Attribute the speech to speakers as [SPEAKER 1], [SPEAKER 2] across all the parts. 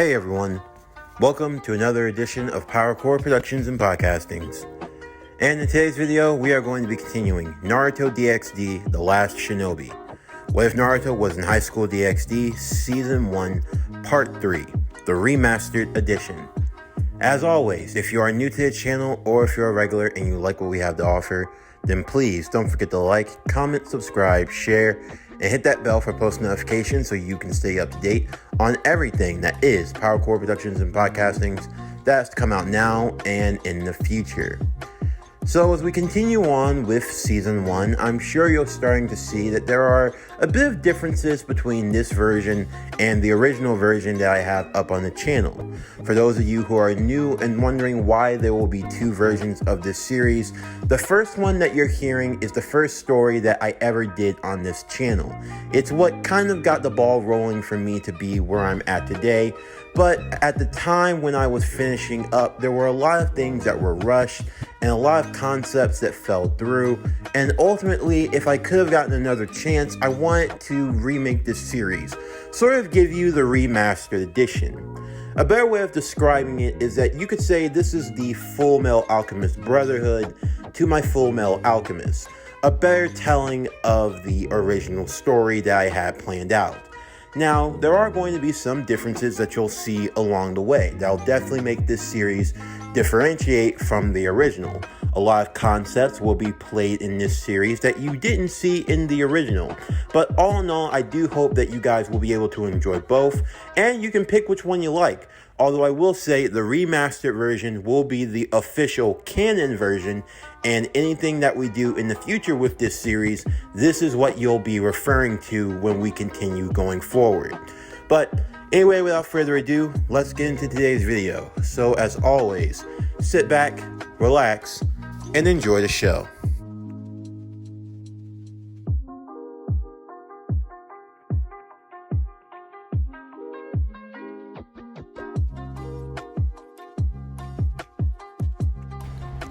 [SPEAKER 1] Hey everyone, welcome to another edition of PowerCore Productions and Podcastings. And in today's video, we are going to be continuing Naruto DxD, The Last Shinobi. What if Naruto was in high school DxD, Season 1, Part 3, the Remastered Edition. As always, if you are new to the channel or if you're a regular and you like what we have to offer, then please don't forget to like, comment, subscribe, share, and hit that bell for post notifications so you can stay up to date on everything that is PowerCore Productions and Podcastings that's to come out now and in the future. So as we continue on with Season 1, I'm sure you're starting to see that there are a bit of differences between this version and the original version that I have up on the channel. For those of you who are new and wondering why there will be two versions of this series, the first one that you're hearing is the first story that I ever did on this channel. It's what kind of got the ball rolling for me to be where I'm at today, but at the time when I was finishing up, there were a lot of things that were rushed and a lot of concepts that fell through, and ultimately, if I could have gotten another chance, I wanted to remake this series, sort of give you the remastered edition. A better way of describing it is that you could say this is the Full Metal Alchemist Brotherhood to my Full Metal Alchemist, a better telling of the original story that I had planned out. Now, there are going to be some differences that you'll see along the way that'll definitely make this series differentiate from the original. A lot of concepts will be played in this series that you didn't see in the original. But all in all, I do hope that you guys will be able to enjoy both, and you can pick which one you like. Although I will say the remastered version will be the official canon version, and anything that we do in the future with this series, this is what you'll be referring to when we continue going forward. But anyway, without further ado, let's get into today's video. So as always, sit back, relax, and enjoy the show.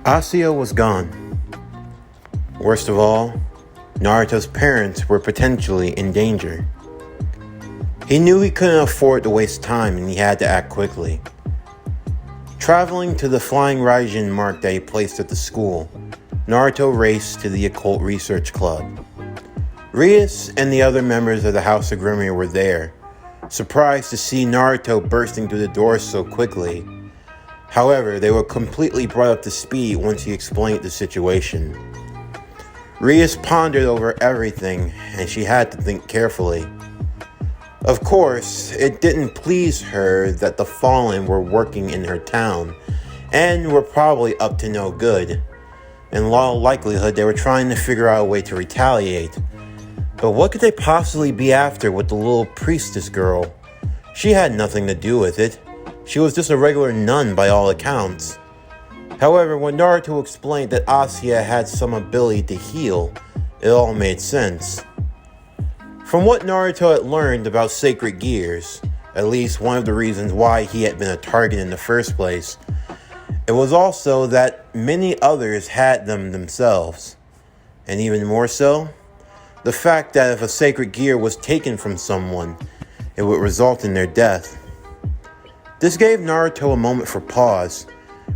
[SPEAKER 1] Asuya was gone. Worst of all, Naruto's parents were potentially in danger. He knew he couldn't afford to waste time and he had to act quickly. Traveling to the flying Raijin mark that he placed at the school, Naruto raced to the Occult Research Club. Rias and the other members of the House of Grimir were there, surprised to see Naruto bursting through the doors so quickly. However, they were completely brought up to speed once he explained the situation. Rias pondered over everything, and she had to think carefully. Of course, it didn't please her that the Fallen were working in her town, and were probably up to no good. In all likelihood, they were trying to figure out a way to retaliate. But what could they possibly be after with the little priestess girl? She had nothing to do with it. She was just a regular nun by all accounts. However, when Naruto explained that Asuya had some ability to heal, it all made sense. From what Naruto had learned about sacred gears, at least one of the reasons why he had been a target in the first place, it was also that many others had them themselves. And even more so, the fact that if a sacred gear was taken from someone, it would result in their death. This gave Naruto a moment for pause,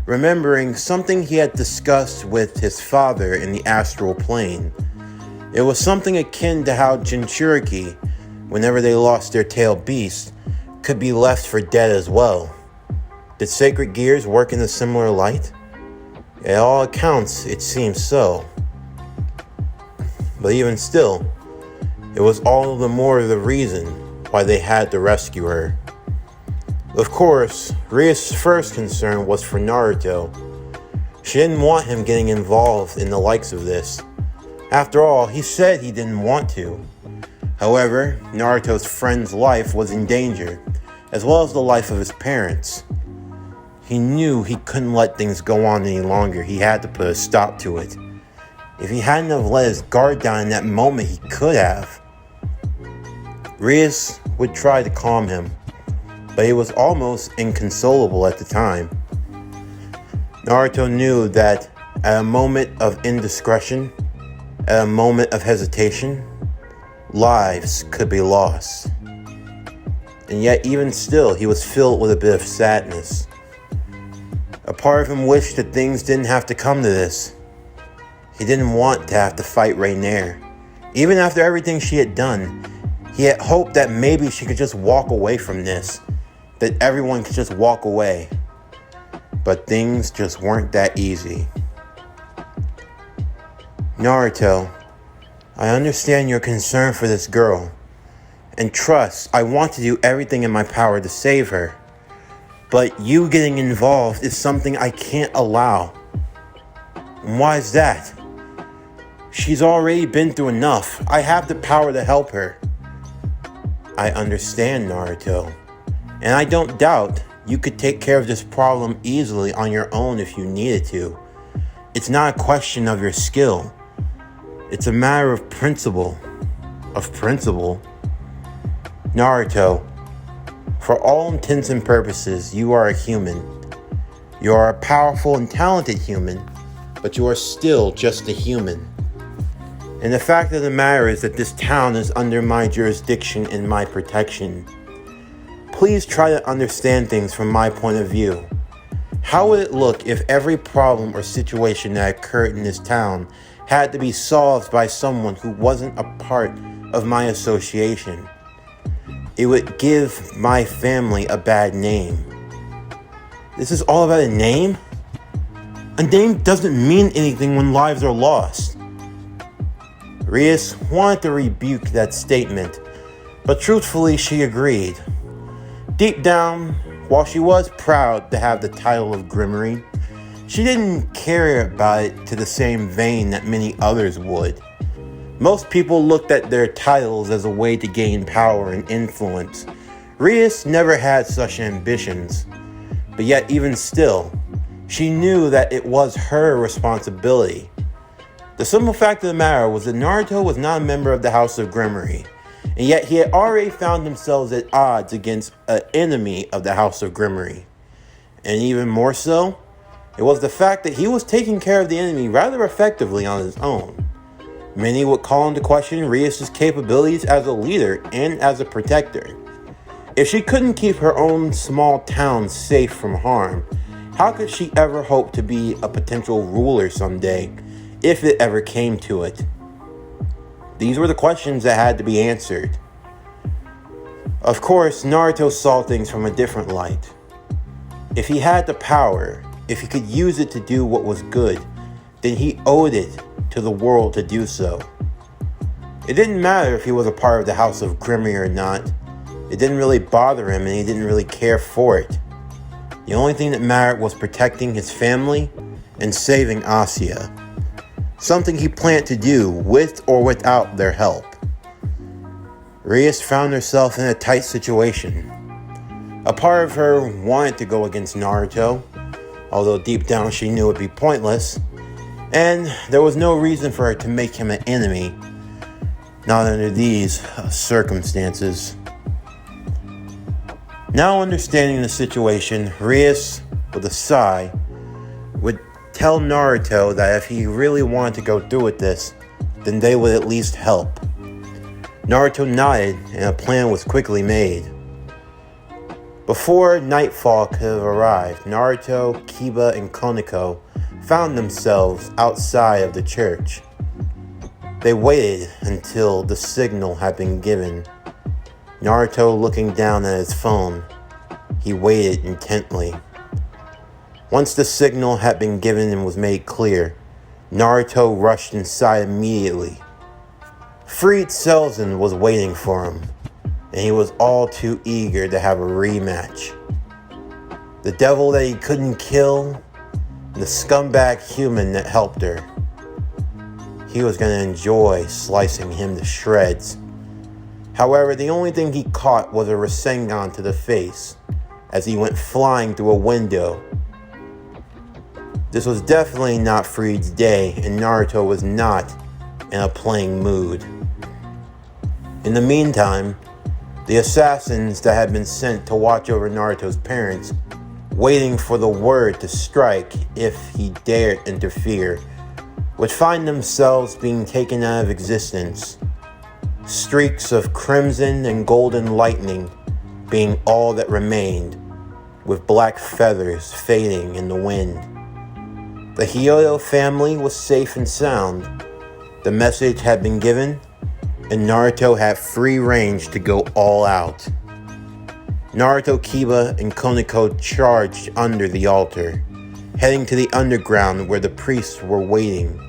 [SPEAKER 1] remembering something he had discussed with his father in the astral plane. It was something akin to how Jinchuriki, whenever they lost their tailed beast, could be left for dead as well. Did sacred gears work in a similar light? At all accounts, it seems so. But even still, it was all the more the reason why they had to rescue her. Of course, Rias' first concern was for Naruto. She didn't want him getting involved in the likes of this. After all, he said he didn't want to. However, Naruto's friend's life was in danger, as well as the life of his parents. He knew he couldn't let things go on any longer. He had to put a stop to it. If he hadn't have let his guard down in that moment, he could have. Rias would try to calm him, but he was almost inconsolable at the time. Naruto knew that at a moment of indiscretion, at a moment of hesitation, lives could be lost. and yet even still, he was filled with a bit of sadness. A part of him wished that things didn't have to come to this. He didn't want to have to fight Rainier. Even after everything she had done, he had hoped that maybe she could just walk away from this, that everyone could just walk away. But things just weren't that easy. Naruto, I understand your concern for this girl. And trust, I want to do everything in my power to save her. But you getting involved is something I can't allow. And why is that? She's already been through enough. I have the power to help her. I understand, Naruto. And I don't doubt you could take care of this problem easily on your own if you needed to. It's not a question of your skill. It's a matter of principle. Naruto, for all intents and purposes, you are a human. You are a powerful and talented human, but you are still just a human. And the fact of the matter is that this town is under my jurisdiction and my protection. Please try to understand things from my point of view. How would it look if every problem or situation that occurred in this town had to be solved by someone who wasn't a part of my association? It would give my family a bad name. This is all about a name? A name doesn't mean anything when lives are lost. Rias wanted to rebuke that statement, but truthfully she agreed. Deep down, while she was proud to have the title of Grimmery, she didn't care about it to the same vein that many others would. Most people looked at their titles as a way to gain power and influence. Rias never had such ambitions, but yet even still, she knew that it was her responsibility. The simple fact of the matter was that Naruto was not a member of the House of Grimmery, and yet he had already found himself at odds against an enemy of the House of Grimmery. And even more so, it was the fact that he was taking care of the enemy rather effectively on his own. Many would call into question Rias' capabilities as a leader and as a protector. If she couldn't keep her own small town safe from harm, how could she ever hope to be a potential ruler someday, if it ever came to it? These were the questions that had to be answered. Of course, Naruto saw things from a different light. If he had the power, if he could use it to do what was good, then he owed it to the world to do so. It didn't matter if he was a part of the House of Grimmery or not. It didn't really bother him and he didn't really care for it. The only thing that mattered was protecting his family and saving Asya. Something he planned to do with or without their help. Rias found herself in a tight situation. A part of her wanted to go against Naruto, although deep down she knew it would be pointless, and there was no reason for her to make him an enemy, not under these circumstances. Now understanding the situation, Rias, with a sigh, would tell Naruto that if he really wanted to go through with this, then they would at least help. Naruto nodded, and a plan was quickly made. Before nightfall could have arrived, Naruto, Kiba, and Koneko found themselves outside of the church. They waited until the signal had been given. Naruto looking down at his phone, he waited intently. Once the signal had been given and was made clear, Naruto rushed inside immediately. Freed Selzen was waiting for him, and he was all too eager to have a rematch. The devil that he couldn't kill, the scumbag human that helped her. He was going to enjoy slicing him to shreds. However, the only thing he caught was a Rasengan to the face as he went flying through a window. This was definitely not Freed's day, and Naruto was not in a playing mood. In the meantime, the assassins that had been sent to watch over Naruto's parents, waiting for the word to strike if he dared interfere, would find themselves being taken out of existence. Streaks of crimson and golden lightning being all that remained, with black feathers fading in the wind. The Hyoto family was safe and sound. The message had been given, and Naruto had free range to go all out. Naruto, Kiba, and Koneko charged under the altar, heading to the underground where the priests were waiting,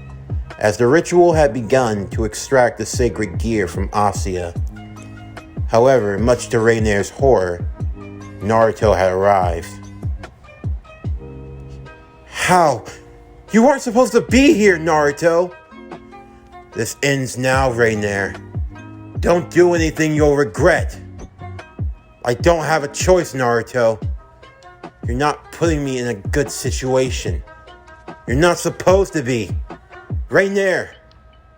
[SPEAKER 1] as the ritual had begun to extract the sacred gear from Asuya. However, much to Rainier's horror, Naruto had arrived. How? You weren't supposed to be here, Naruto! This ends now, Rainier. Don't do anything you'll regret. I don't have a choice, Naruto. You're not putting me in a good situation. You're not supposed to be. Rainier,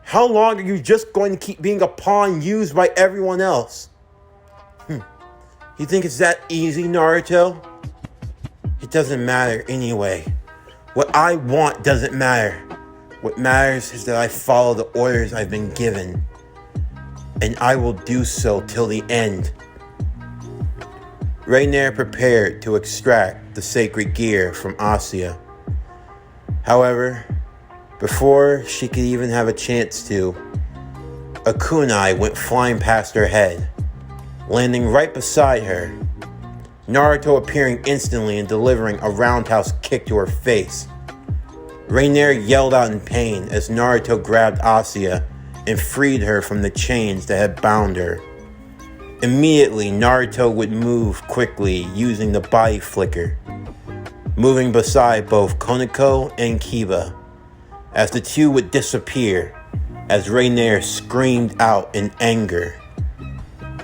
[SPEAKER 1] how long are you just going to keep being a pawn used by everyone else? You think it's that easy, Naruto? It doesn't matter anyway. What I want doesn't matter. What matters is that I follow the orders I've been given. And I will do so till the end. Rainier prepared to extract the sacred gear from Asuya. However, before she could even have a chance to, a kunai went flying past her head, landing right beside her. Naruto appearing instantly and delivering a roundhouse kick to her face. Rainier yelled out in pain as Naruto grabbed Asuya and freed her from the chains that had bound her. Immediately, Naruto would move quickly using the body flicker, moving beside both Koneko and Kiba, as the two would disappear as Rainier screamed out in anger.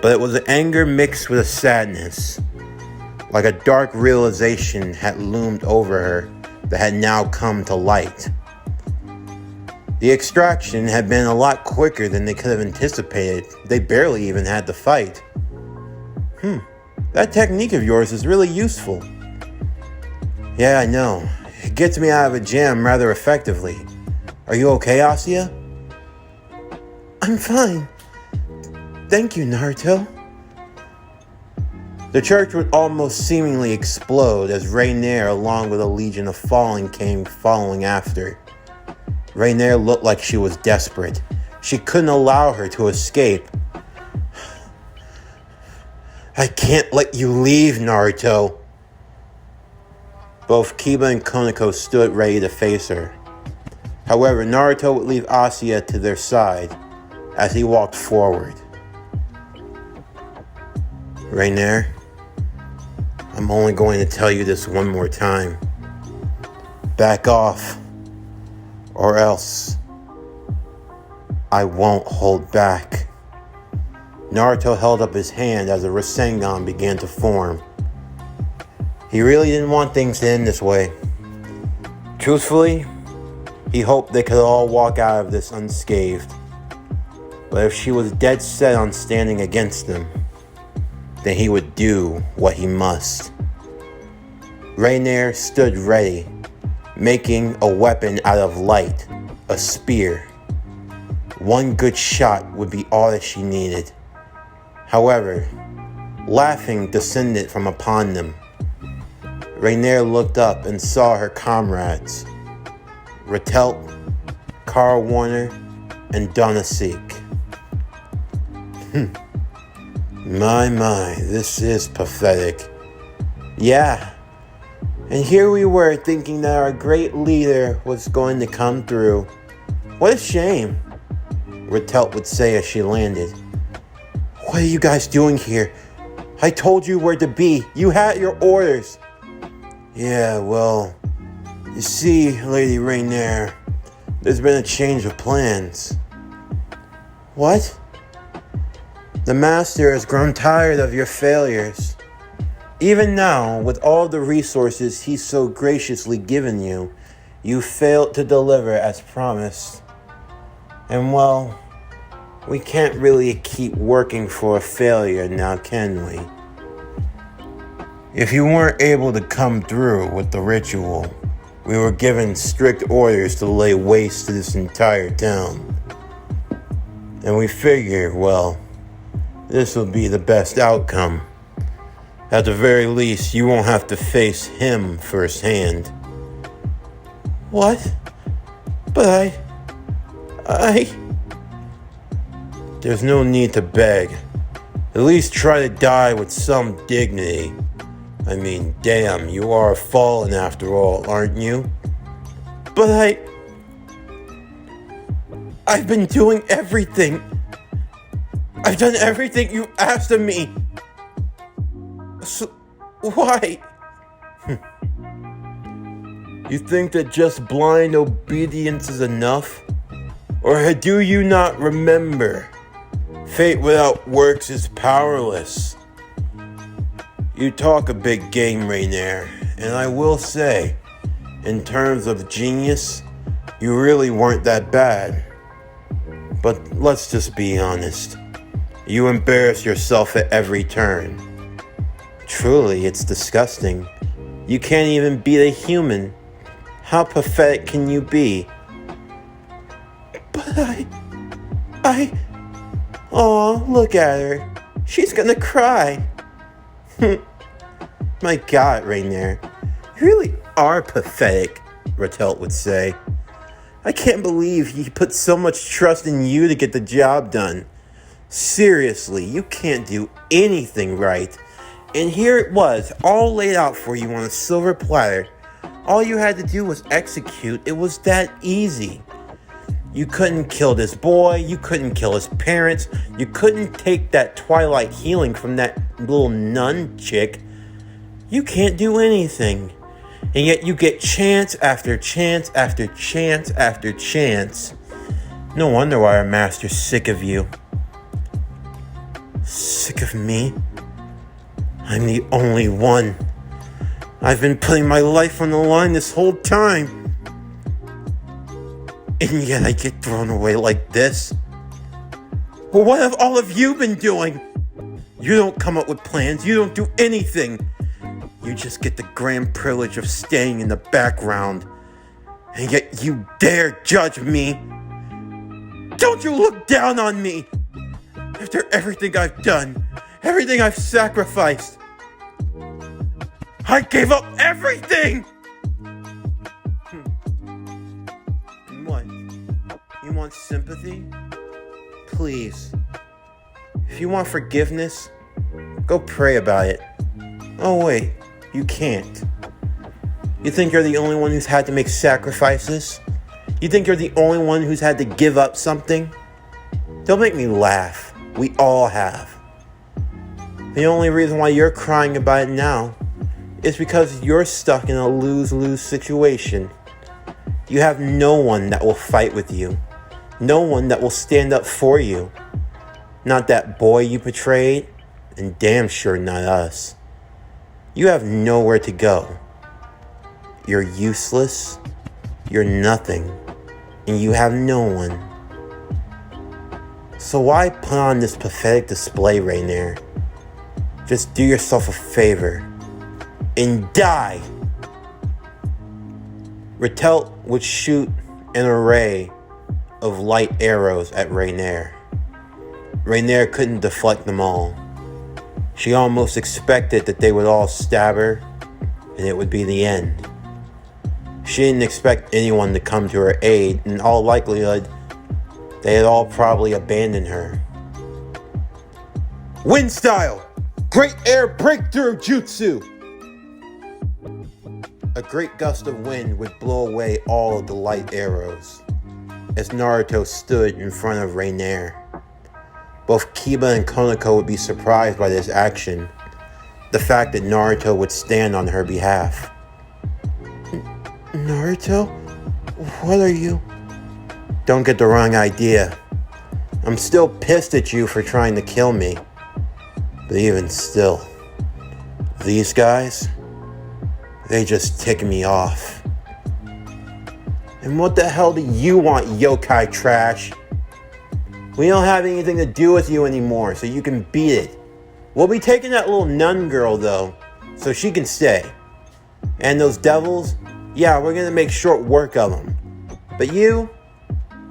[SPEAKER 1] But it was an anger mixed with a sadness, like a dark realization had loomed over her that had now come to light. The extraction had been a lot quicker than they could have anticipated. They barely even had to fight. That technique of yours is really useful. Yeah, I know. It gets me out of a jam rather effectively. Are you okay, Asuya? I'm fine. Thank you, Naruto. The church would almost seemingly explode as Rainier, along with a legion of fallen, came following after. Rainier looked like she was desperate. She couldn't allow her to escape. I can't let you leave, Naruto. Both Kiba and Koneko stood ready to face her. However, Naruto would leave Asuya to their side as he walked forward. Rainier, I'm only going to tell you this one more time. Back off, or else I won't hold back. Naruto held up his hand as a Rasengan began to form. He really didn't want things to end this way. Truthfully, he hoped they could all walk out of this unscathed. But if she was dead set on standing against him, then he would do what he must. Rainier stood ready, making a weapon out of light, a spear. One good shot would be all that she needed. However, laughing descended from upon them. Rainier looked up and saw her comrades, Ratelt, Carl Warner, and Donasik. My, this is pathetic. Yeah, and here we were thinking that our great leader was going to come through. What a shame, Ratelt would say as she landed. What are you guys doing here? I told you where to be. You had your orders. Yeah, well, you see, Lady Rainier, there's been a change of plans. What? The Master has grown tired of your failures. Even now, with all the resources he's so graciously given you, you failed to deliver as promised. And well, we can't really keep working for a failure now, can we? If you weren't able to come through with the ritual, we were given strict orders to lay waste to this entire town. And we figured, well, this will be the best outcome. At the very least, you won't have to face him firsthand.
[SPEAKER 2] What? But I...
[SPEAKER 1] There's no need to beg. At least try to die with some dignity. I mean, damn, you are a fallen after all, aren't you?
[SPEAKER 2] But I've been doing everything. I've done everything you asked of me. So, why?
[SPEAKER 1] You think that just blind obedience is enough? Or do you not remember? Fate without works is powerless. You talk a big game, Rainier, and I will say, in terms of genius, you really weren't that bad. But let's just be honest. You embarrass yourself at every turn. Truly, it's disgusting. You can't even beat a human. How pathetic can you be?
[SPEAKER 2] But Aw, look at her. She's gonna cry.
[SPEAKER 1] My God, Rainier. You really are pathetic, Ratelt would say. I can't believe he put so much trust in you to get the job done. Seriously, you can't do anything right. And here it was, all laid out for you on a silver platter. All you had to do was execute. It was that easy. You couldn't kill this boy. You couldn't kill his parents. You couldn't take that twilight healing from that little nun chick. You can't do anything. And yet you get chance after chance after chance after chance. No wonder why our master's sick of you.
[SPEAKER 2] Sick of me?
[SPEAKER 1] I'm the only one. I've been putting my life on the line this whole time. And yet I get thrown away like this.
[SPEAKER 2] Well, what have all of you been doing?
[SPEAKER 1] You don't come up with plans. You don't do anything. You just get the grand privilege of staying in the background. And yet you dare judge me.
[SPEAKER 2] Don't you look down on me. After everything I've done, everything I've sacrificed, I gave up everything!
[SPEAKER 1] What? You want sympathy? Please. If you want forgiveness, go pray about it. Oh wait, you can't. You think you're the only one who's had to make sacrifices? You think you're the only one who's had to give up something? Don't make me laugh. We all have. The only reason why you're crying about it now is because you're stuck in a lose-lose situation. You have no one that will fight with you. No one that will stand up for you. Not that boy you betrayed, and damn sure not us. You have nowhere to go. You're useless, you're nothing, and you have no one. So why put on this pathetic display, Rainier? Just do yourself a favor and die. Ratelt would shoot an array of light arrows at Rainier. Rainier couldn't deflect them all. She almost expected that they would all stab her and it would be the end. She didn't expect anyone to come to her aid. In all likelihood, they had all probably abandoned her. Wind style! Great air breakthrough jutsu! A great gust of wind would blow away all of the light arrows as Naruto stood in front of Rainier. Both Kiba and Konako would be surprised by this action, the fact that Naruto would stand on her behalf.
[SPEAKER 2] Naruto? What are you?
[SPEAKER 1] Don't get the wrong idea. I'm still pissed at you for trying to kill me. But even still, these guys, they just tick me off. And what the hell do you want, yokai trash? We don't have anything to do with you anymore, so you can beat it. We'll be taking that little nun girl, though, so she can stay. And those devils, yeah, we're gonna make short work of them. But you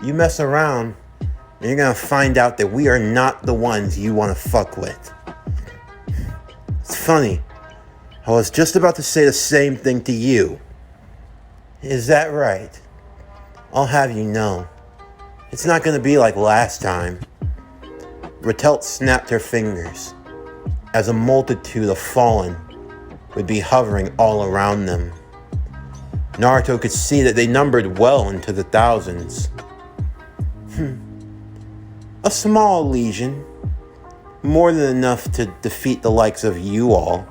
[SPEAKER 1] mess around, and you're gonna find out that we are not the ones you wanna fuck with. It's funny. I was just about to say the same thing to you. Is that right? I'll have you know, it's not going to be like last time. Ratelt snapped her fingers, as a multitude of fallen would be hovering all around them. Naruto could see that they numbered well into the thousands. A small legion, more than enough to defeat the likes of you all.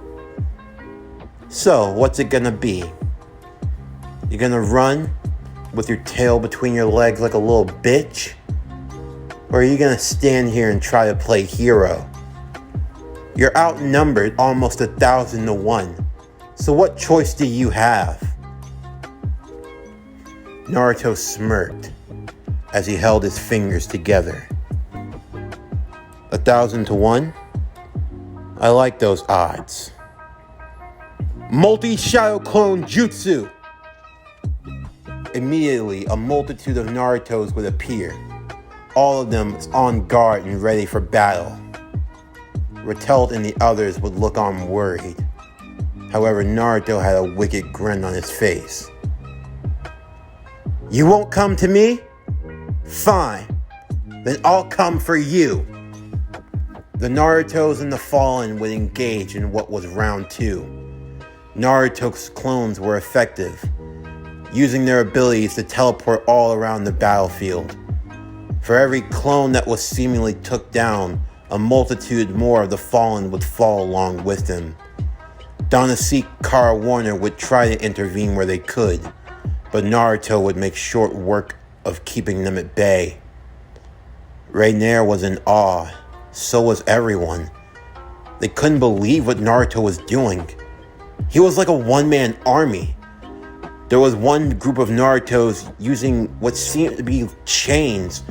[SPEAKER 1] So, what's it gonna be? You gonna run with your tail between your legs like a little bitch? Or are you gonna stand here and try to play hero? You're outnumbered almost 1,000 to 1. So what choice do you have? Naruto smirked as he held his fingers together. 1,000 to 1? I like those odds. Multi-Shadow Clone Jutsu! Immediately, a multitude of Narutos would appear, all of them on guard and ready for battle. Ratelt and the others would look on worried. However, Naruto had a wicked grin on his face. You won't come to me? Fine. Then I'll come for you. The Narutos and the Fallen would engage in what was round 2. Naruto's clones were effective, using their abilities to teleport all around the battlefield. For every clone that was seemingly took down, a multitude more of the Fallen would fall along with them. Donasek Kara Warner would try to intervene where they could, but Naruto would make short work of keeping them at bay. Rainier was in awe, so was everyone. They couldn't believe what Naruto was doing. He was like a one-man army. There was one group of Narutos using what seemed to be chains,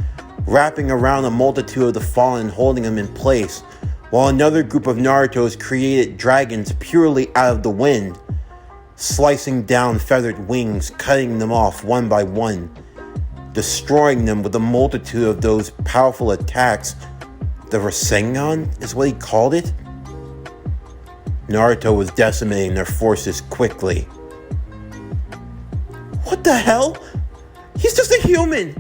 [SPEAKER 1] wrapping around a multitude of the Fallen, holding them in place, while another group of Narutos created dragons purely out of the wind, slicing down feathered wings, cutting them off one by one, destroying them with a multitude of those powerful attacks. The Rasengan is what he called it? Naruto was decimating their forces quickly. What the hell? He's just a human!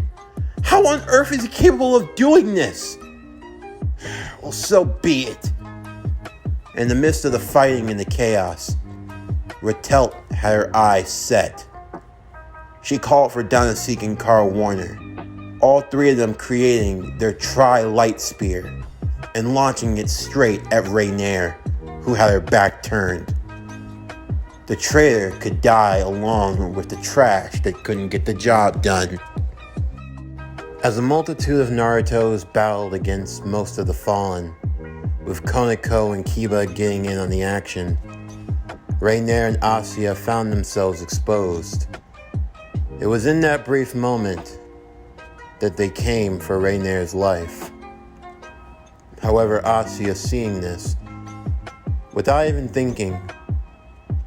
[SPEAKER 1] How on earth is he capable of doing this? Well, so be it. In the midst of the fighting and the chaos, Ratelt had her eyes set. She called for Donasek and Kara Warner, all three of them creating their Tri-Light Spear and launching it straight at Rainier, who had her back turned. The traitor could die along with the trash that couldn't get the job done. As a multitude of Narutos battled against most of the Fallen, with Koneko and Kiba getting in on the action, Rainier and Asuya found themselves exposed. It was in that brief moment that they came for Rainier's life. However, Asuya, seeing this, without even thinking,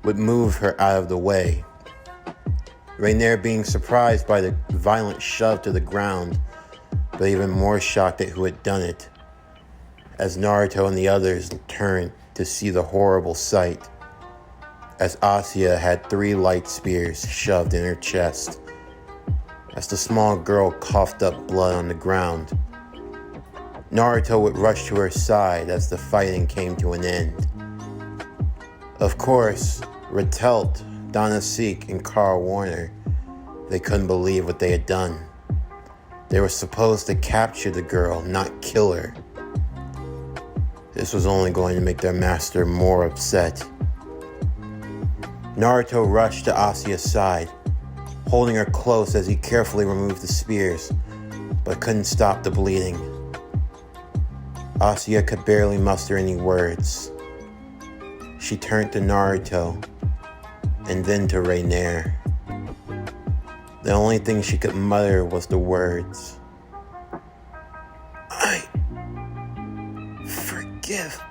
[SPEAKER 1] would move her out of the way. Rainier being surprised by the violent shove to the ground, but even more shocked at who had done it, as Naruto and the others turned to see the horrible sight, as Asuya had 3 light spears shoved in her chest, as the small girl coughed up blood on the ground. Naruto would rush to her side as the fighting came to an end. Of course, Ratelt, Donasek, and Kara Warner, they couldn't believe what they had done. They were supposed to capture the girl, not kill her. This was only going to make their master more upset. Naruto rushed to Asuya's side, holding her close as he carefully removed the spears, but couldn't stop the bleeding. Asuya could barely muster any words. She turned to Naruto, and then to Rainier. The only thing she could mutter was the words, I forgive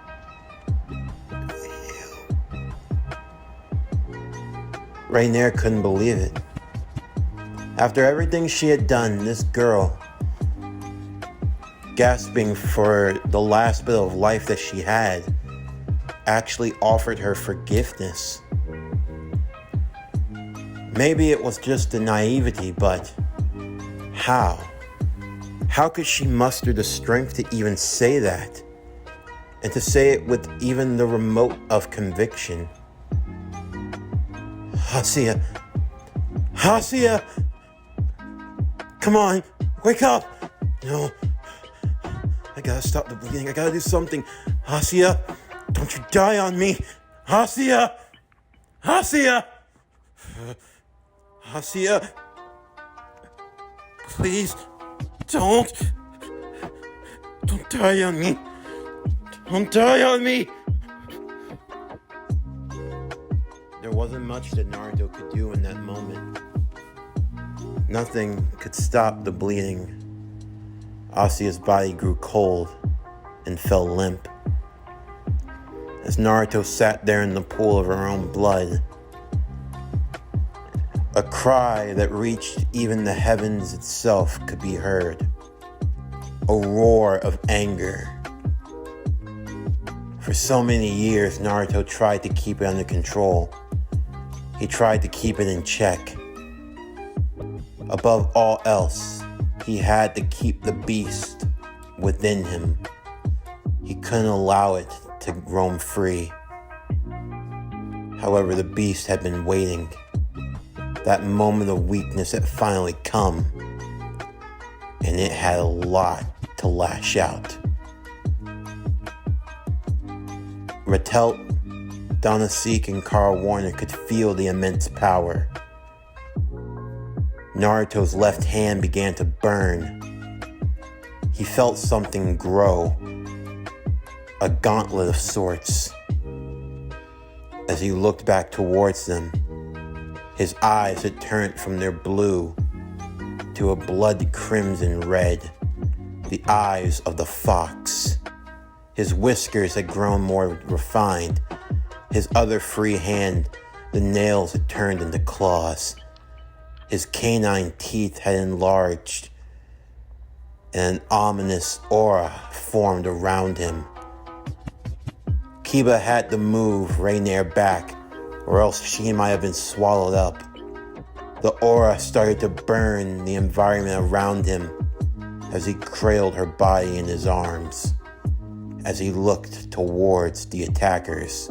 [SPEAKER 1] you. Rainier couldn't believe it. After everything she had done, this girl, gasping for the last bit of life that she had, actually offered her forgiveness. Maybe it was just a naivety, but how? How could she muster the strength to even say that? And to say it with even the remote of conviction? Hasia! Hasia! Come on, wake up! No, I gotta stop the bleeding. I gotta do something. Hasia, don't you die on me! Hasia! Hasia! Hasia! Please, don't die on me! Don't die on me! There wasn't much that Naruto could do in that moment. Nothing could stop the bleeding. Asia's body grew cold and fell limp. As Naruto sat there in the pool of her own blood, a cry that reached even the heavens itself could be heard. A roar of anger. For so many years, Naruto tried to keep it under control. He tried to keep it in check. Above all else, he had to keep the beast within him. He couldn't allow it to roam free. However, the beast had been waiting. That moment of weakness had finally come, and it had a lot to lash out. Mattel, Donna Seek, and Carl Warner could feel the immense power. Naruto's left hand began to burn. He felt something grow, a gauntlet of sorts. As he looked back towards them, his eyes had turned from their blue to a blood crimson red, the eyes of the fox. His whiskers had grown more refined. His other free hand, the nails had turned into claws. His canine teeth had enlarged, and an ominous aura formed around him. Kiba had to move Rainier back, or else she might have been swallowed up. The aura started to burn the environment around him as he cradled her body in his arms, as he looked towards the attackers.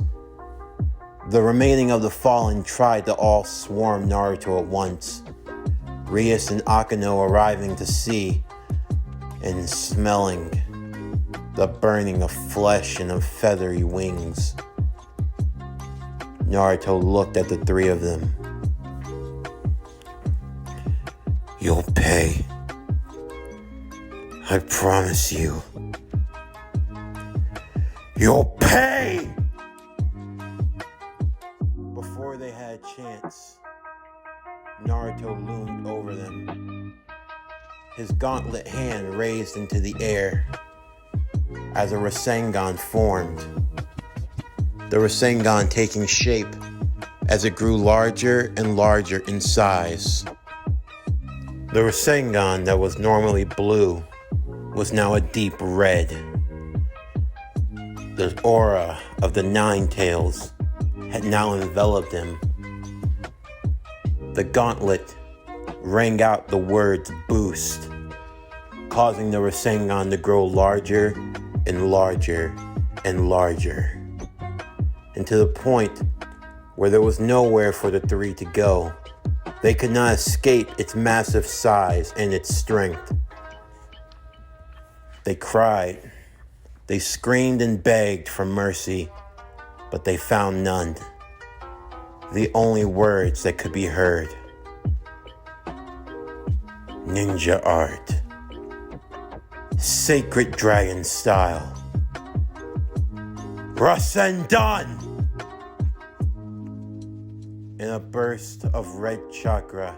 [SPEAKER 1] The remaining of the fallen tried to all swarm Naruto at once, Rias and Akano arriving to see and smelling the burning of flesh and of feathery wings. Naruto looked at the three of them. You'll pay. I promise you. You'll pay! Before they had a chance, Naruto loomed over them, his gauntlet hand raised into the air as a Rasengan formed. The Rasengan taking shape as it grew larger and larger in size. The Rasengan that was normally blue was now a deep red. The aura of the Nine Tails had now enveloped him. The gauntlet rang out the words boost, causing the Rasengan to grow larger and larger and larger, and to the point where there was nowhere for the three to go. They could not escape its massive size and its strength. They cried, they screamed and begged for mercy, but they found none. The only words that could be heard. Ninja art. Sacred dragon style. Rasengan! In a burst of red chakra,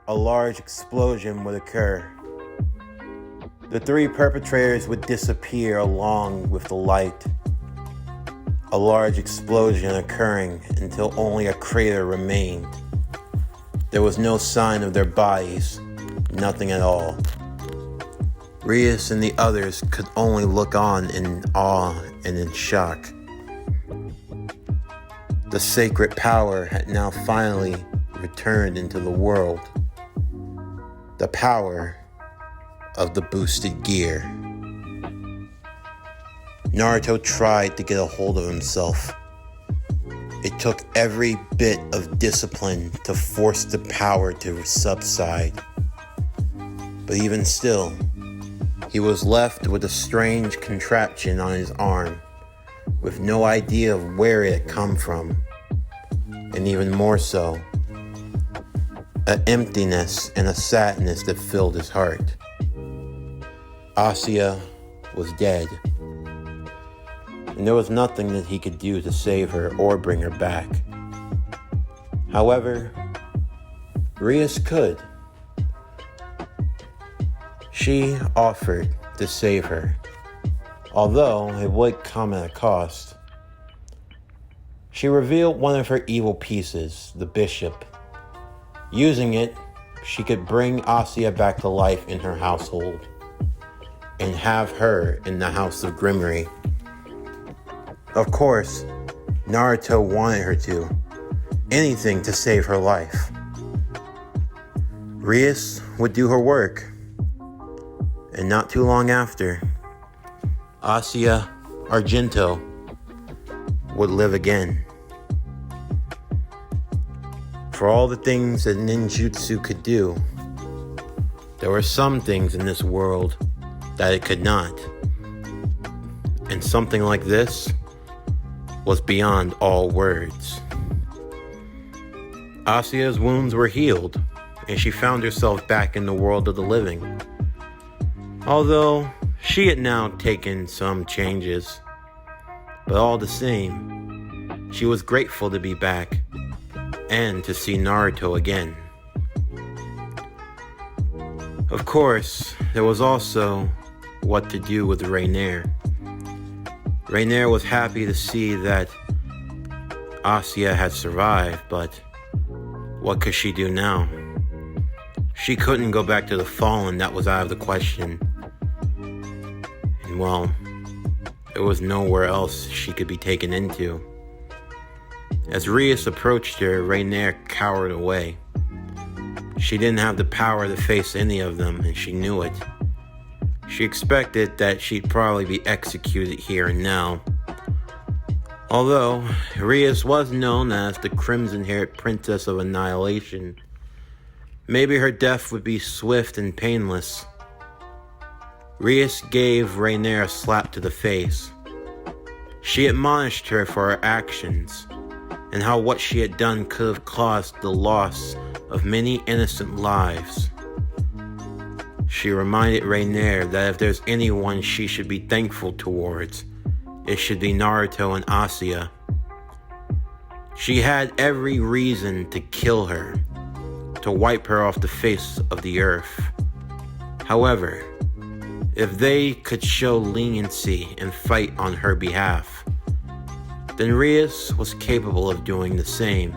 [SPEAKER 1] a large explosion would occur. The three perpetrators would disappear along with the light. A large explosion occurring until only a crater remained. There was no sign of their bodies, nothing at all. Rias and the others could only look on in awe and in shock. The sacred power had now finally returned into the world. The power of the boosted gear. Naruto tried to get a hold of himself. It took every bit of discipline to force the power to subside. But even still, he was left with a strange contraption on his arm, with no idea of where it had come from, and even more so, an emptiness and a sadness that filled his heart. Asuya was dead, and there was nothing that he could do to save her or bring her back. However, Rias could. She offered to save her, although it would come at a cost. She revealed one of her evil pieces, the bishop. Using it, she could bring Asuya back to life in her household and have her in the House of Grimmery. Of course, Naruto wanted her to. Anything to save her life. Rias would do her work. And not too long after, Asuya Argento would live again. For all the things that ninjutsu could do, there were some things in this world that it could not. And something like this was beyond all words. Asuya's wounds were healed, and she found herself back in the world of the living. Although she had now taken some changes, but all the same, she was grateful to be back and to see Naruto again. Of course, there was also what to do with Reiner. Reiner was happy to see that Asuya had survived, but what could she do now? She couldn't go back to the Fallen, that was out of the question. And well, there was nowhere else she could be taken into. As Rias approached her, Reiner cowered away. She didn't have the power to face any of them, and she knew it. She expected that she'd probably be executed here and now. Although, Rias was known as the Crimson-Haired Princess of Annihilation, maybe her death would be swift and painless. Rias gave Reiner a slap to the face. She admonished her for her actions, and how what she had done could have caused the loss of many innocent lives. She reminded Reiner that if there's anyone she should be thankful towards, it should be Naruto and Asuya. She had every reason to kill her, to wipe her off the face of the earth. However, if they could show leniency and fight on her behalf, then Rias was capable of doing the same.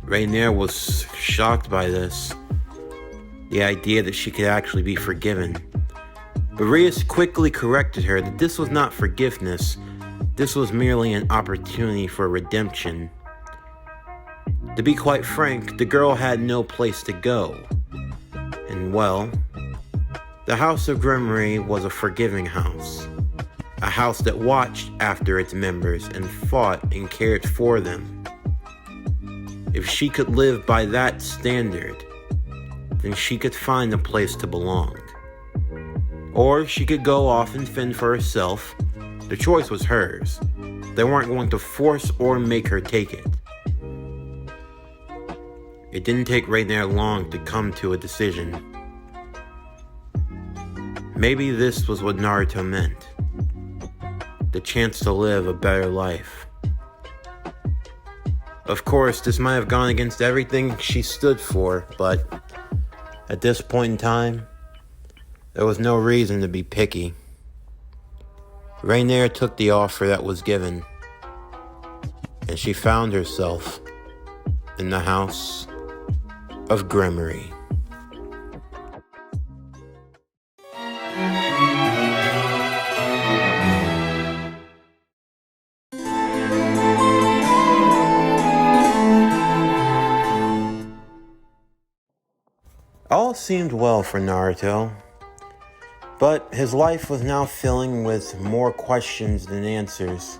[SPEAKER 1] Reiner was shocked by this, the idea that she could actually be forgiven. But Rias quickly corrected her that this was not forgiveness, this was merely an opportunity for redemption. To be quite frank, the girl had no place to go. And well, the House of Grimmery was a forgiving house. A house that watched after its members and fought and cared for them. If she could live by that standard, then she could find a place to belong. Or she could go off and fend for herself. The choice was hers. They weren't going to force or make her take it. It didn't take Reiner long to come to a decision. Maybe this was what Naruto meant. The chance to live a better life. Of course, this might have gone against everything she stood for, but at this point in time, there was no reason to be picky. Reiner took the offer that was given, and she found herself in the House of Grimmery. All seemed well for Naruto, but his life was now filling with more questions than answers.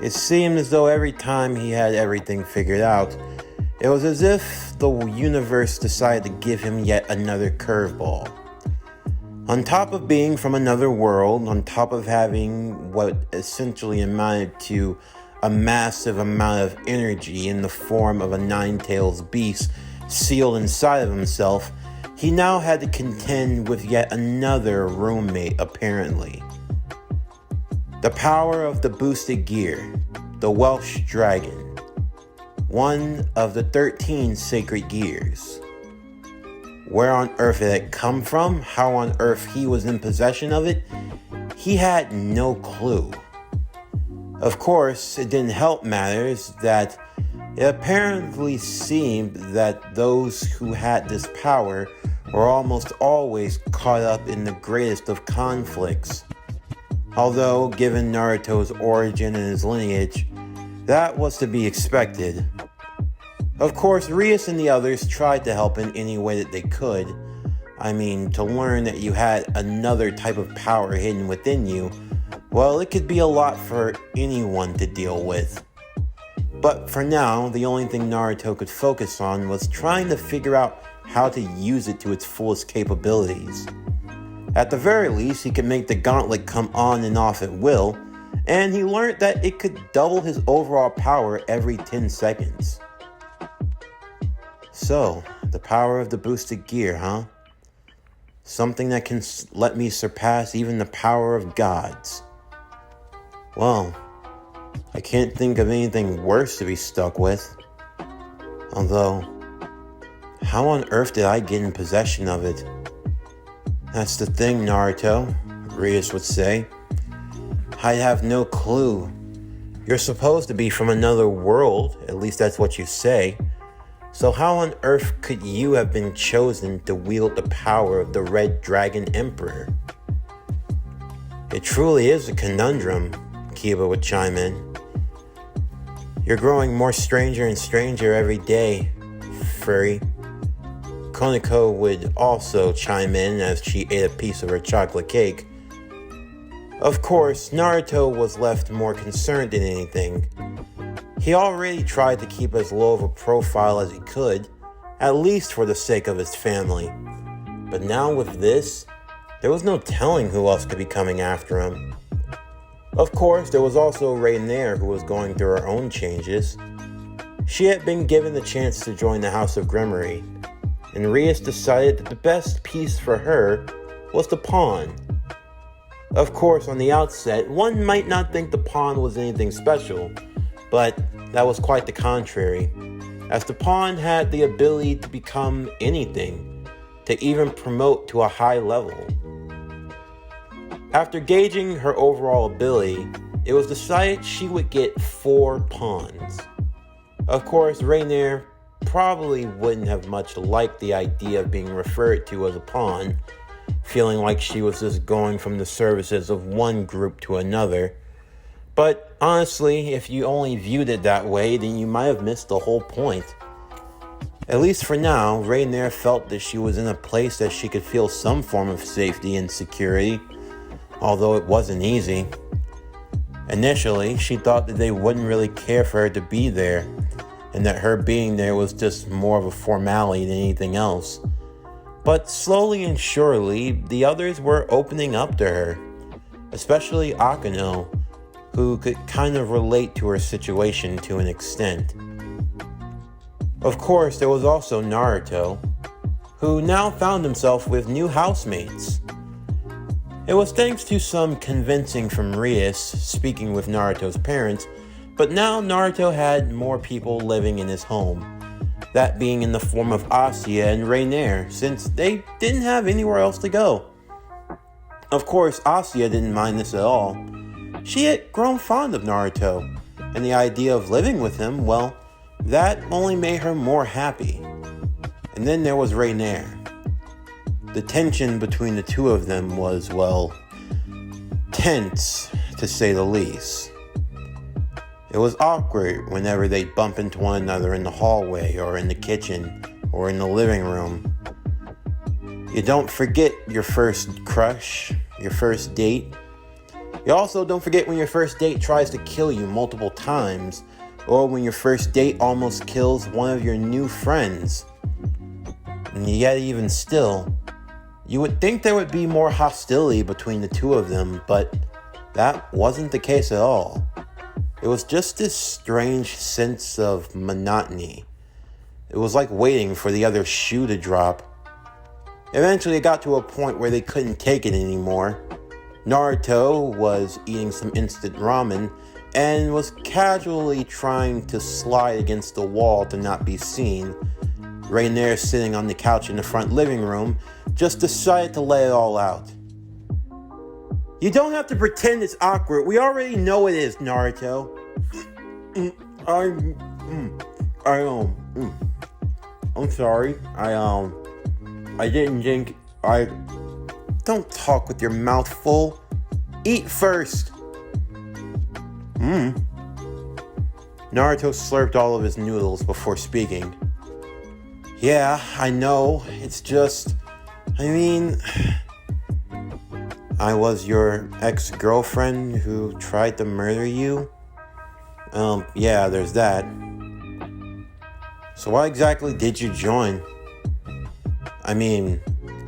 [SPEAKER 1] It seemed as though every time he had everything figured out, it was as if the universe decided to give him yet another curveball. On top of being from another world, on top of having what essentially amounted to a massive amount of energy in the form of a nine-tailed beast sealed inside of himself, he now had to contend with yet another roommate, apparently. The power of the boosted gear, the Welsh Dragon, one of the 13 sacred gears. Where on earth it had come from, how on earth he was in possession of it, he had no clue. Of course, it didn't help matters that it apparently seemed that those who had this power were almost always caught up in the greatest of conflicts. Although, given Naruto's origin and his lineage, that was to be expected. Of course, Rias and the others tried to help in any way that they could. I mean, to learn that you had another type of power hidden within you, well, it could be a lot for anyone to deal with. But for now, the only thing Naruto could focus on was trying to figure out how to use it to its fullest capabilities. At the very least, he could make the gauntlet come on and off at will, and he learned that it could double his overall power every 10 seconds. So, the power of the boosted gear, huh? Something that can let me surpass even the power of gods. Well, I can't think of anything worse to be stuck with. Although, how on earth did I get in possession of it? That's the thing, Naruto, Rias would say. I have no clue. You're supposed to be from another world, at least that's what you say. So how on earth could you have been chosen to wield the power of the Red Dragon Emperor? It truly is a conundrum, Kiba would chime in. You're growing more stranger and stranger every day, Furry. Koneko would also chime in as she ate a piece of her chocolate cake. Of course, Naruto was left more concerned than anything. He already tried to keep as low of a profile as he could, at least for the sake of his family. But now with this, there was no telling who else could be coming after him. Of course, there was also Rainier, who was going through her own changes. She had been given the chance to join the House of Gremory, and Rias decided that the best piece for her was the pawn. Of course, on the outset, one might not think the pawn was anything special, but that was quite the contrary, as the pawn had the ability to become anything, to even promote to a high level. After gauging her overall ability, it was decided she would get 4 pawns. Of course, Rainier probably wouldn't have much liked the idea of being referred to as a pawn, feeling like she was just going from the services of one group to another. But honestly, if you only viewed it that way, then you might have missed the whole point. At least for now, Rainier felt that she was in a place that she could feel some form of safety and security, although it wasn't easy. Initially, she thought that they wouldn't really care for her to be there, and that her being there was just more of a formality than anything else. But slowly and surely, the others were opening up to her, especially Akano, who could kind of relate to her situation to an extent. Of course, there was also Naruto, who now found himself with new housemates. It was thanks to some convincing from Rias speaking with Naruto's parents, but now Naruto had more people living in his home, that being in the form of Asya and Rainier, since they didn't have anywhere else to go. Of course, Asya didn't mind this at all. She had grown fond of Naruto, and the idea of living with him, well, that only made her more happy. And then there was Rainier. The tension between the two of them was, well, tense, to say the least. It was awkward whenever they'd bump into one another in the hallway or in the kitchen or in the living room. You don't forget your first crush, your first date. You also don't forget when your first date tries to kill you multiple times, or when your first date almost kills one of your new friends. And yet even still, you would think there would be more hostility between the two of them, but that wasn't the case at all. It was just this strange sense of monotony. It was like waiting for the other shoe to drop. Eventually it got to a point where they couldn't take it anymore. Naruto was eating some instant ramen and was casually trying to slide against the wall to not be seen. Rainier, sitting on the couch in the front living room, just decided to lay it all out. You don't have to pretend it's awkward. We already know it is, Naruto. I'm sorry. I didn't think Don't talk with your mouth full. Eat first. Naruto slurped all of his noodles before speaking. Yeah, I know. It's just... I was your ex-girlfriend who tried to murder you? Yeah, there's that. So why exactly did you join?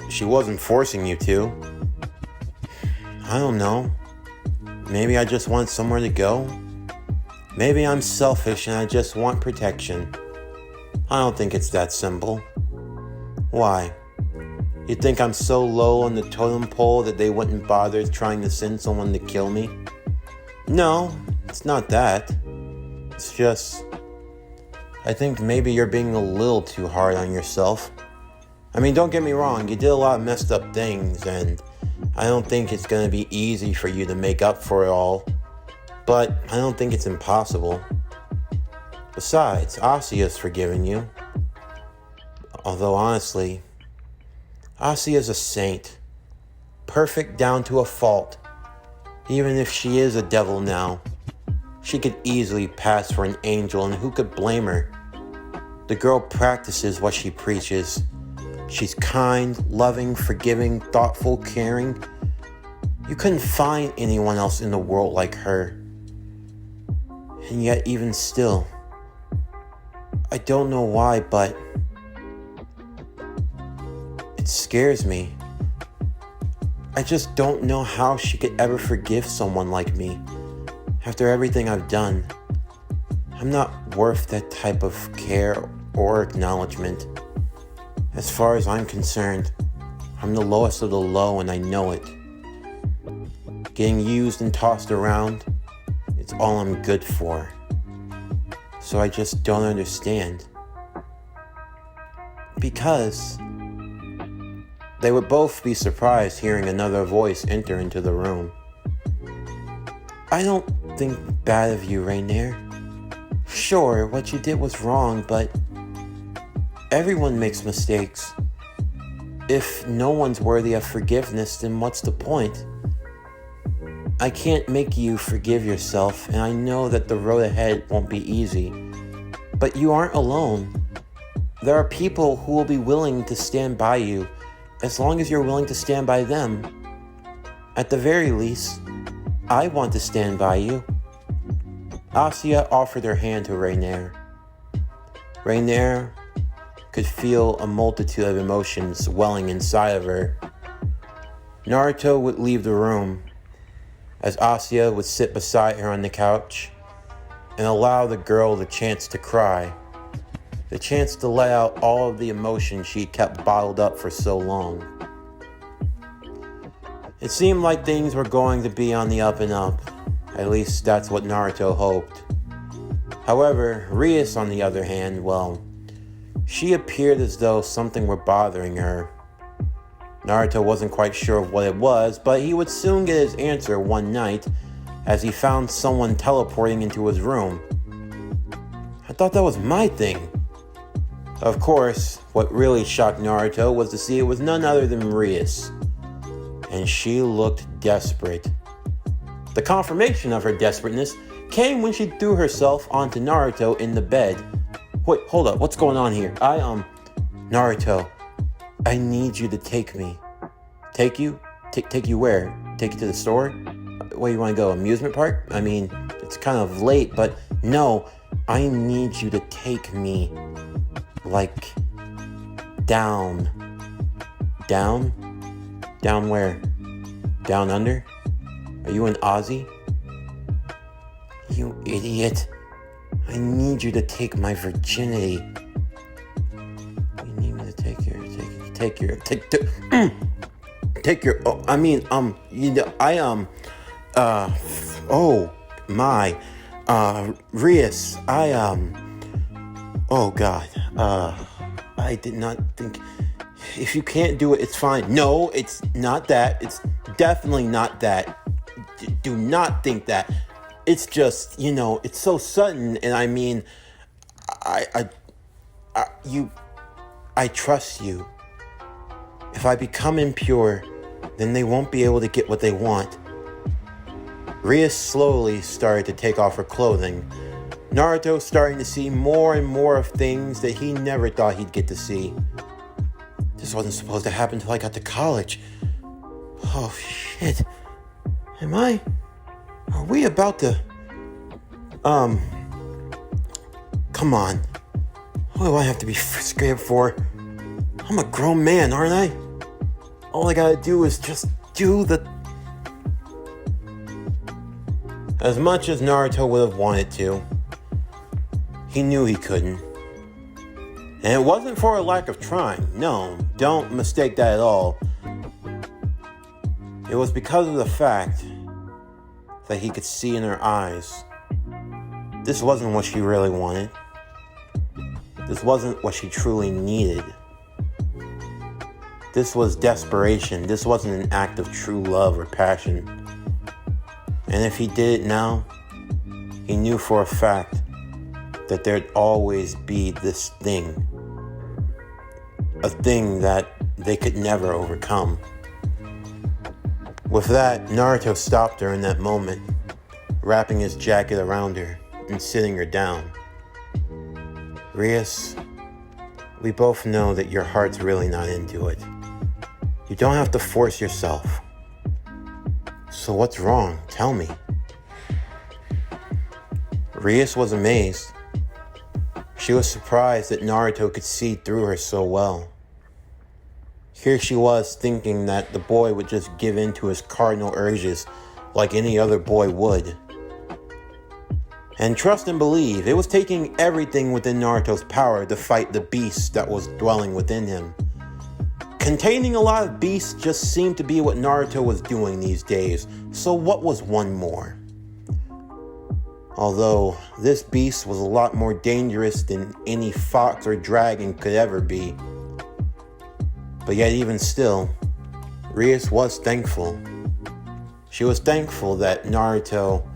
[SPEAKER 1] She wasn't forcing you to. I don't know. Maybe I just want somewhere to go. Maybe I'm selfish and I just want protection. I don't think it's that simple. Why? You think I'm so low on the totem pole that they wouldn't bother trying to send someone to kill me? No, it's not that. It's just... I think maybe you're being a little too hard on yourself. Don't get me wrong, you did a lot of messed up things, and I don't think it's gonna be easy for you to make up for it all. But I don't think it's impossible. Besides, Asia's forgiven you. Although honestly, Asia's a saint. Perfect down to a fault. Even if she is a devil now, she could easily pass for an angel, and who could blame her? The girl practices what she preaches. She's kind, loving, forgiving, thoughtful, caring. You couldn't find anyone else in the world like her. And yet even still, I don't know why, but it scares me. I just don't know how she could ever forgive someone like me after everything I've done. I'm not worth that type of care or acknowledgement. As far as I'm concerned, I'm the lowest of the low, and I know it. Getting used and tossed around, it's all I'm good for. So I just don't understand. Because they would both be surprised hearing another voice enter into the room. I don't think bad of you, Rainier. Sure, what you did was wrong, but everyone makes mistakes. If no one's worthy of forgiveness, then what's the point? I can't make you forgive yourself, and I know that the road ahead won't be easy. But you aren't alone. There are people who will be willing to stand by you, as long as you're willing to stand by them. At the very least, I want to stand by you. Asia offered her hand to Rainier. Rainier could feel a multitude of emotions welling inside of her. Naruto would leave the room, as Asia would sit beside her on the couch and allow the girl the chance to cry, the chance to let out all of the emotions she kept bottled up for so long. It seemed like things were going to be on the up and up. At least that's what Naruto hoped. However, Rias, on the other hand, she appeared as though something were bothering her. Naruto wasn't quite sure of what it was, but he would soon get his answer one night as he found someone teleporting into his room. I thought that was my thing. Of course, what really shocked Naruto was to see it was none other than Rias. And she looked desperate. The confirmation of her desperateness came when she threw herself onto Naruto in the bed. Wait, hold up, what's going on here? Naruto, I need you to take me. Take you? Take you where? Take you to the store? Where you want to go? Amusement park? I mean, it's kind of late, but no, I need you to take me, like, down. Down? Down where? Down under? Are you an Aussie? You idiot. I need you to take my virginity. You need me to take your, Rias, oh God, I did not think, if you can't do it, it's fine. No, it's not that. It's definitely not that. Do not think that. It's just, it's so sudden, and I mean, I trust you. If I become impure, then they won't be able to get what they want. Ria slowly started to take off her clothing. Naruto starting to see more and more of things that he never thought he'd get to see. This wasn't supposed to happen until I got to college. Oh shit. Are we about to... Come on. What do I have to be scared for? I'm a grown man, aren't I? All I gotta do is just do the... As much as Naruto would have wanted to, he knew he couldn't. And it wasn't for a lack of trying. No, don't mistake that at all. It was because of the fact that he could see in her eyes. This wasn't what she really wanted. This wasn't what she truly needed. This was desperation. This wasn't an act of true love or passion. And if he did it now, he knew for a fact that there'd always be this thing. A thing that they could never overcome. With that, Naruto stopped her in that moment, wrapping his jacket around her and sitting her down. Rias, we both know that your heart's really not into it. You don't have to force yourself. So what's wrong? Tell me. Rias was amazed. She was surprised that Naruto could see through her so well. Here she was thinking that the boy would just give in to his cardinal urges like any other boy would. And trust and believe, it was taking everything within Naruto's power to fight the beast that was dwelling within him. Containing a lot of beasts just seemed to be what Naruto was doing these days, so what was one more? Although this beast was a lot more dangerous than any fox or dragon could ever be. But yet even still, Rias was thankful. She was thankful that Naruto,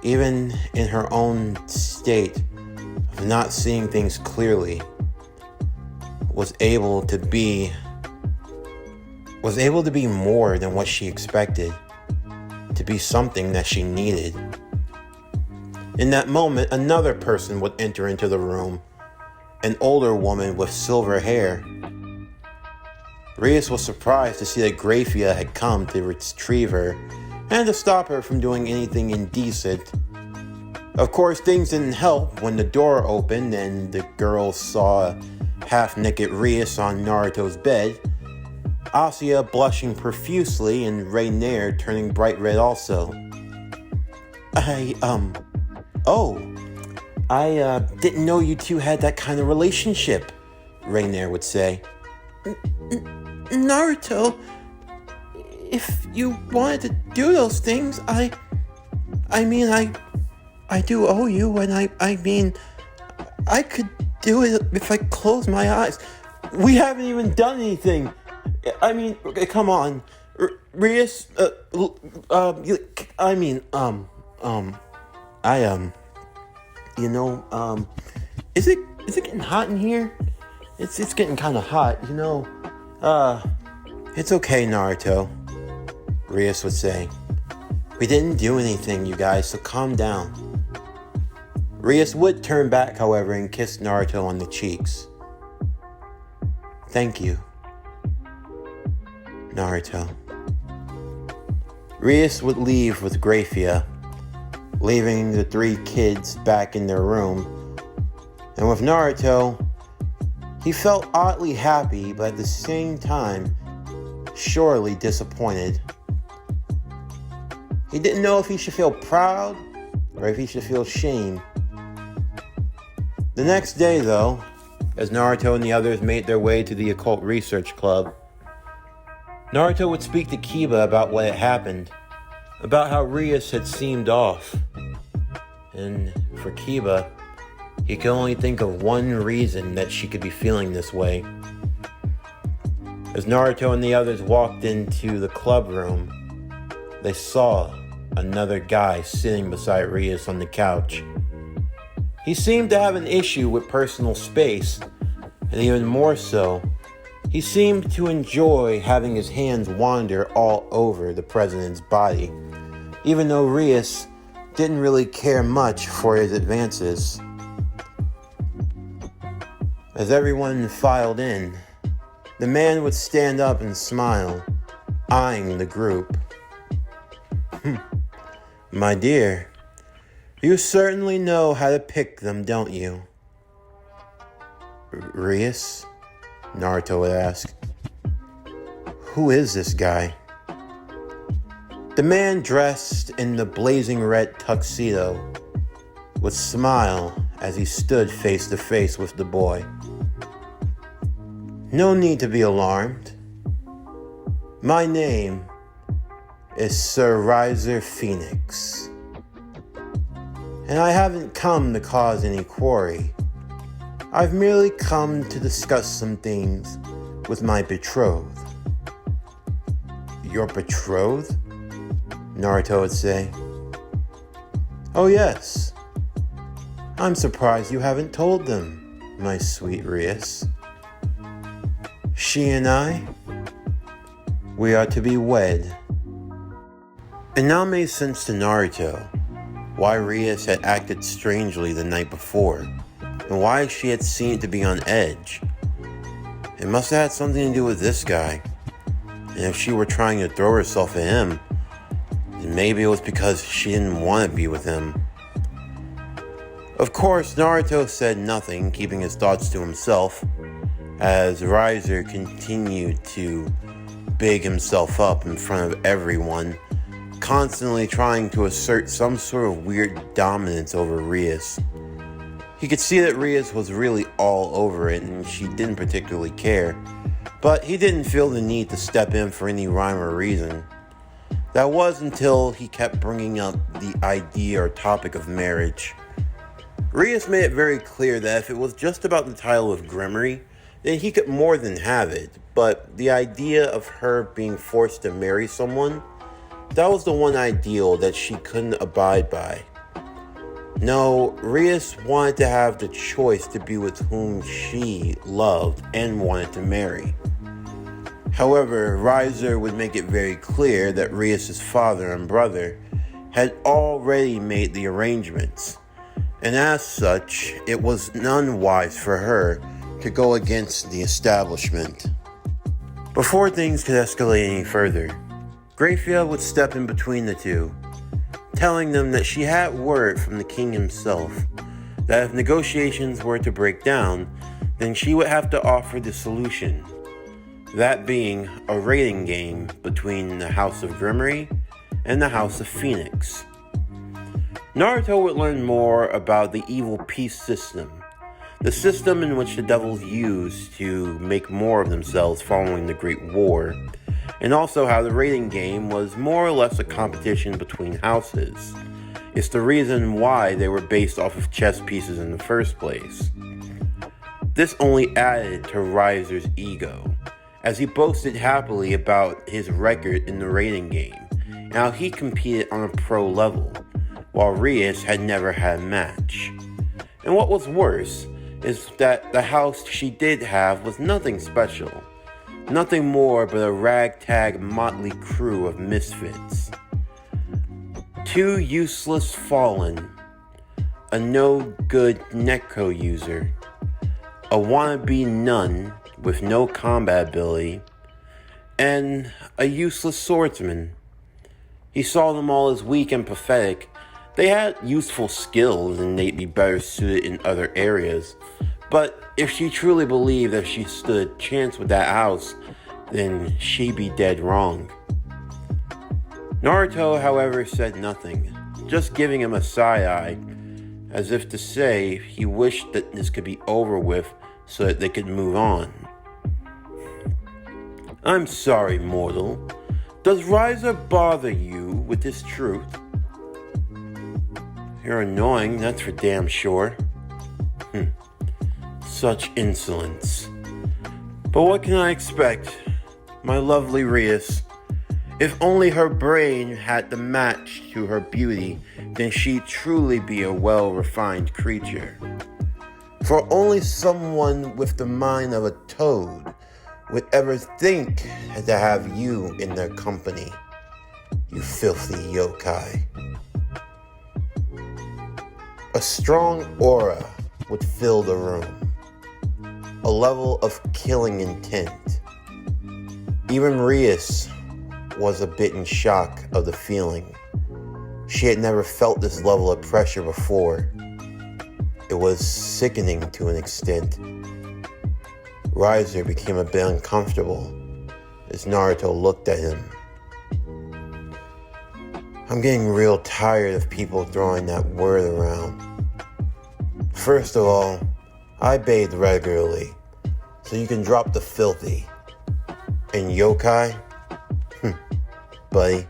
[SPEAKER 1] even in her own state of not seeing things clearly, was able to be more than what she expected, to be something that she needed. In that moment, another person would enter into the room, an older woman with silver hair. Rias was surprised to see that Graphia had come to retrieve her and to stop her from doing anything indecent. Of course, things didn't help when the door opened and the girl saw half-naked Rias on Naruto's bed, Asya blushing profusely and Rainier turning bright red also. I didn't know you two had that kind of relationship, Rainier would say. Naruto, if you wanted to do those things, I do owe you, and I could do it if I close my eyes. We haven't even done anything. Come on. Rias, is it getting hot in here? It's getting kind of hot, It's okay, Naruto, Rias would say. We didn't do anything, you guys, so calm down. Rias would turn back, however, and kiss Naruto on the cheeks. Thank you. Naruto. Rias would leave with Graphia, leaving the three kids back in their room. And with Naruto, he felt oddly happy, but at the same time, surely disappointed. He didn't know if he should feel proud or if he should feel shame. The next day, though, as Naruto and the others made their way to the Occult Research Club, Naruto would speak to Kiba about what had happened, about how Rias had seemed off. And for Kiba, he could only think of one reason that she could be feeling this way. As Naruto and the others walked into the club room, they saw another guy sitting beside Rias on the couch. He seemed to have an issue with personal space, and even more so, he seemed to enjoy having his hands wander all over the president's body, even though Rias didn't really care much for his advances. As everyone filed in, the man would stand up and smile, eyeing the group. My dear, you certainly know how to pick them, don't you? Rias? Naruto would ask. Who is this guy? The man dressed in the blazing red tuxedo would smile as he stood face to face with the boy. No need to be alarmed. My name is Sir Riser Phoenix, and I haven't come to cause any quarry. I've merely come to discuss some things with my betrothed. Your betrothed? Naruto would say. Oh yes. I'm surprised you haven't told them, my sweet Rias. She and I, we are to be wed. It now made sense to Naruto why Rias had acted strangely the night before, and why she had seemed to be on edge. It must have had something to do with this guy, and if she were trying to throw herself at him, then maybe it was because she didn't want to be with him. Of course, Naruto said nothing, keeping his thoughts to himself, as Riser continued to big himself up in front of everyone, constantly trying to assert some sort of weird dominance over Rias. He could see that Rias was really all over it and she didn't particularly care, but he didn't feel the need to step in for any rhyme or reason. That was until he kept bringing up the idea or topic of marriage. Rias made it very clear that if it was just about the title of Grimory, then he could more than have it, but the idea of her being forced to marry someone, that was the one ideal that she couldn't abide by. No, Rias wanted to have the choice to be with whom she loved and wanted to marry. However, Riser would make it very clear that Rias' father and brother had already made the arrangements, and as such, it was unwise for her to go against the establishment. Before things could escalate any further, Graphia would step in between the two, telling them that she had word from the king himself that if negotiations were to break down, then she would have to offer the solution, that being a rating game between the House of Grimory and the House of Phoenix. Naruto would learn more about the evil peace system, the system in which the devils used to make more of themselves following the Great War, and also how the rating game was more or less a competition between houses. It's the reason why they were based off of chess pieces in the first place. This only added to Riser's ego, as he boasted happily about his record in the rating game, and how he competed on a pro level, while Rias had never had a match. And what was worse is that the house she did have was nothing special, nothing more but a ragtag motley crew of misfits. Two useless fallen, a no-good Neko user, a wannabe nun with no combat ability, and a useless swordsman. He saw them all as weak and pathetic. They had useful skills and they'd be better suited in other areas. But if she truly believed that she stood a chance with that house, then she'd be dead wrong. Naruto, however, said nothing, just giving him a side-eye, as if to say he wished that this could be over with so that they could move on. I'm sorry, mortal. Does Riser bother you with his truth? You're annoying, that's for damn sure. Such insolence. But what can I expect? My lovely Rias. If only her brain had the match to her beauty, then she'd truly be a well-refined creature. For only someone with the mind of a toad would ever think to have you in their company, you filthy yokai. A strong aura would fill the room, a level of killing intent. Even Rias was a bit in shock of the feeling. She had never felt this level of pressure before. It was sickening to an extent. Riser became a bit uncomfortable as Naruto looked at him. I'm getting real tired of people throwing that word around. First of all, I bathe regularly, so you can drop the filthy. And yokai? Buddy,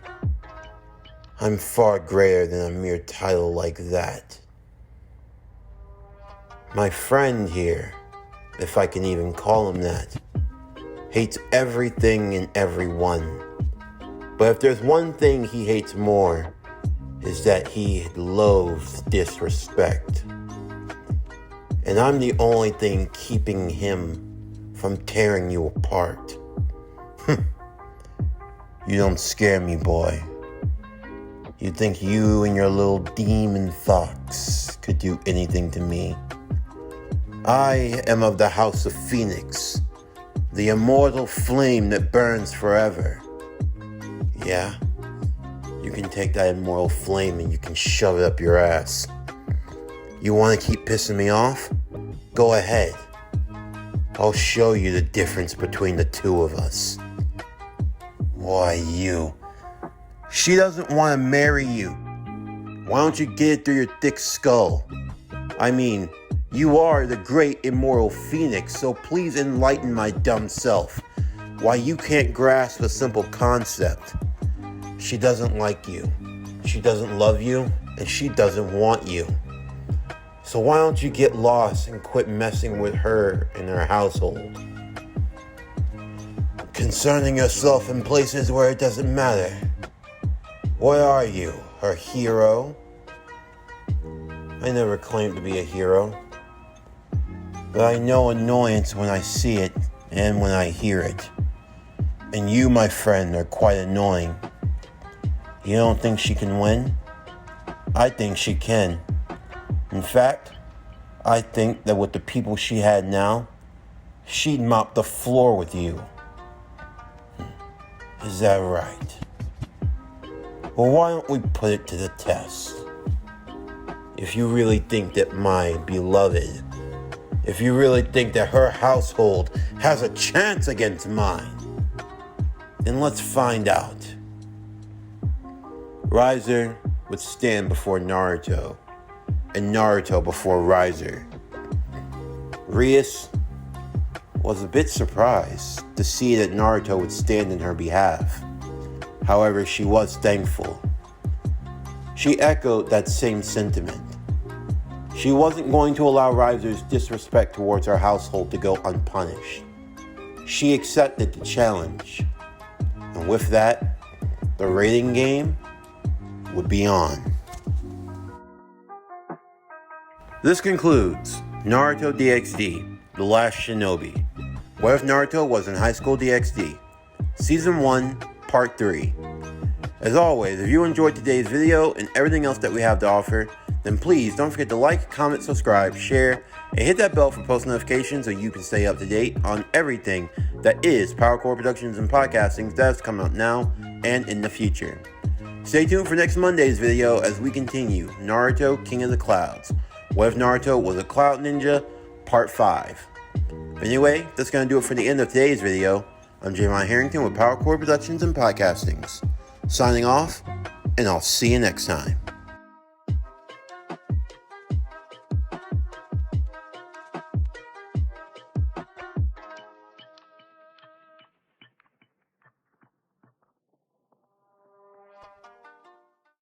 [SPEAKER 1] I'm far greater than a mere title like that. My friend here, if I can even call him that, hates everything and everyone. But if there's one thing he hates more, is that he loathes disrespect. And I'm the only thing keeping him from tearing you apart. You don't scare me, boy. You think you and your little demon fox could do anything to me? I am of the House of Phoenix, the immortal flame that burns forever. Yeah, you can take that immortal flame and you can shove it up your ass. You want to keep pissing me off? Go ahead. I'll show you the difference between the two of us. Why, you. She doesn't want to marry you. Why don't you get it through your thick skull? I mean, you are the great immortal phoenix, so please enlighten my dumb self. Why you can't grasp a simple concept. She doesn't like you. She doesn't love you, and she doesn't want you. So why don't you get lost and quit messing with her and her household? Concerning yourself in places where it doesn't matter. What are you, her hero? I never claimed to be a hero. But I know annoyance when I see it and when I hear it. And you, my friend, are quite annoying. You don't think she can win? I think she can. In fact, I think that with the people she had now, she'd mop the floor with you. Is that right? Well, why don't we put it to the test? If you really think that my beloved, if you really think that her household has a chance against mine, then let's find out. Riser would stand before Naruto, and Naruto before Riser. Rias was a bit surprised to see that Naruto would stand in her behalf. However, she was thankful. She echoed that same sentiment. She wasn't going to allow Riser's disrespect towards her household to go unpunished. She accepted the challenge. And with that, the rating game would be on. This concludes Naruto DxD, The Last Shinobi. What if Naruto was in high school DxD? Season 1, Part 3. As always, if you enjoyed today's video and everything else that we have to offer, then please don't forget to like, comment, subscribe, share, and hit that bell for post notifications so you can stay up to date on everything that that is PowerCore Productions and Podcasting that's come out now and in the future. Stay tuned for next Monday's video as we continue Naruto King of the Clouds. What if Naruto was a cloud ninja? Part 5. But anyway, that's going to do it for the end of today's video. I'm Javon Harrington with PowerCore Productions and Podcastings. Signing off, and I'll see you next time.